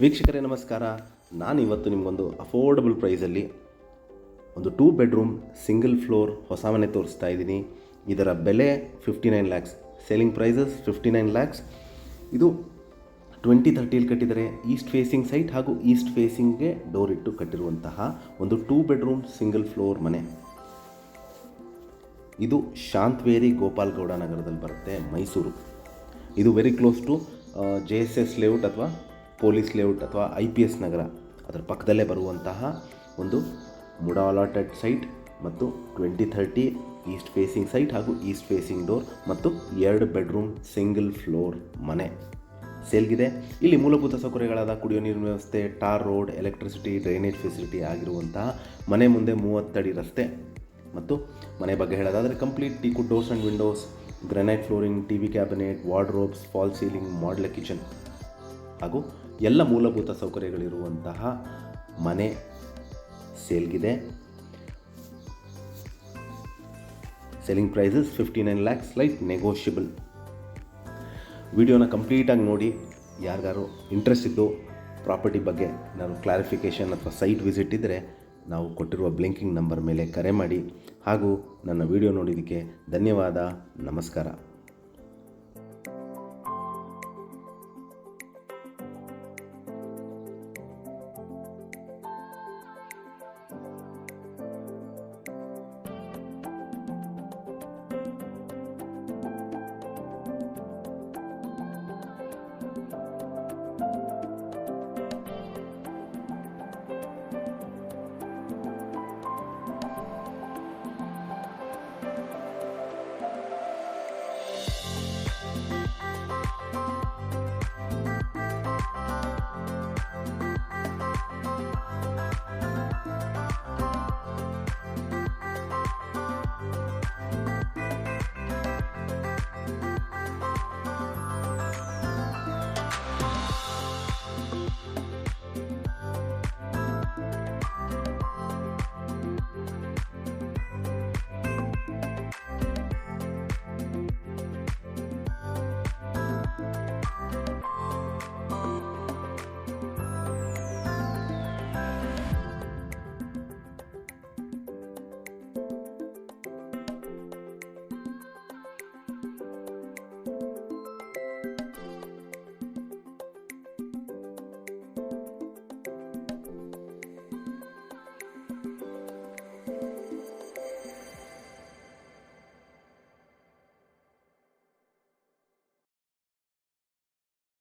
ವೀಕ್ಷಕರೇ ನಮಸ್ಕಾರ. ನಾನಿವತ್ತು ನಿಮಗೊಂದು ಅಫೋರ್ಡಬಲ್ ಪ್ರೈಸಲ್ಲಿ ಒಂದು 2 ಬೆಡ್ರೂಮ್ ಸಿಂಗಲ್ ಫ್ಲೋರ್ ಹೊಸ ಮನೆ ತೋರಿಸ್ತಾ ಇದ್ದೀನಿ. ಇದರ ಬೆಲೆ 59 ಲ್ಯಾಕ್ಸ್, ಸೇಲಿಂಗ್ ಪ್ರೈಸಸ್ 59 ಲ್ಯಾಕ್ಸ್. ಇದು 2030 ಕಟ್ಟಿದರೆ ಈಸ್ಟ್ ಫೇಸಿಂಗ್ ಸೈಟ್ ಹಾಗೂ ಈಸ್ಟ್ ಫೇಸಿಂಗ್ಗೆ ಡೋರ್ ಇಟ್ಟು ಕಟ್ಟಿರುವಂತಹ ಒಂದು 2 ಬೆಡ್ರೂಮ್ ಸಿಂಗಲ್ ಫ್ಲೋರ್ ಮನೆ. ಇದು ಶಾಂತವೇರಿ ಗೋಪಾಲ್ಗೌಡ ನಗರದಲ್ಲಿ ಬರುತ್ತೆ, ಮೈಸೂರು. ಇದು very close to JSS layout ಅಥವಾ ಪೊಲೀಸ್ ಲೇಔಟ್ ಅಥವಾ IPS ನಗರ, ಅದರ ಪಕ್ಕದಲ್ಲೇ ಬರುವಂತಹ ಒಂದು ಮುಡಾ ಅಲಾಟೆಡ್ ಸೈಟ್ ಮತ್ತು 2030 ಈಸ್ಟ್ ಫೇಸಿಂಗ್ ಸೈಟ್ ಹಾಗೂ ಈಸ್ಟ್ ಫೇಸಿಂಗ್ ಡೋರ್ ಮತ್ತು 2 ಬೆಡ್ರೂಮ್ ಸಿಂಗಲ್ ಫ್ಲೋರ್ ಮನೆ ಸೇಲ್ಗಿದೆ. ಇಲ್ಲಿ ಮೂಲಭೂತ ಸೌಕರ್ಯಗಳಾದ ಕುಡಿಯೋ ನೀರಿನ ವ್ಯವಸ್ಥೆ, tar road, electricity, drainage facility ಆಗಿರುವಂತಹ ಮನೆ ಮುಂದೆ 30 ಅಡಿ ರಸ್ತೆ. ಮತ್ತು ಮನೆ ಬಗ್ಗೆ ಹೇಳೋದಾದರೆ complete teakwood doors and windows, granite flooring, TV cabinet, wardrobes, fall ceiling, modular kitchen ಹಾಗೂ ಎಲ್ಲ ಮೂಲಭೂತ ಸೌಕರ್ಯಗಳಿರುವಂತಹ ಮನೆ ಸೇಲ್ಗಿದೆ. Selling prices 59 lakhs, slight negotiable. ವಿಡಿಯೋನ ಕಂಪ್ಲೀಟಾಗಿ ನೋಡಿ. ಯಾರಿಗಾರು ಇಂಟ್ರೆಸ್ಟ್ ಇದ್ದು ಪ್ರಾಪರ್ಟಿ ಬಗ್ಗೆ ನಾನು ಕ್ಲಾರಿಫಿಕೇಷನ್ ಅಥವಾ ಸೈಟ್ ವಿಸಿಟ್ ಇದ್ದರೆ ನಾವು ಕೊಟ್ಟಿರುವ ಬ್ಲಿಂಕಿಂಗ್ ನಂಬರ್ ಮೇಲೆ ಕರೆ ಮಾಡಿ. ಹಾಗೂ ನನ್ನ ವಿಡಿಯೋ ನೋಡಿದ್ದಕ್ಕೆ ಧನ್ಯವಾದ. ನಮಸ್ಕಾರ.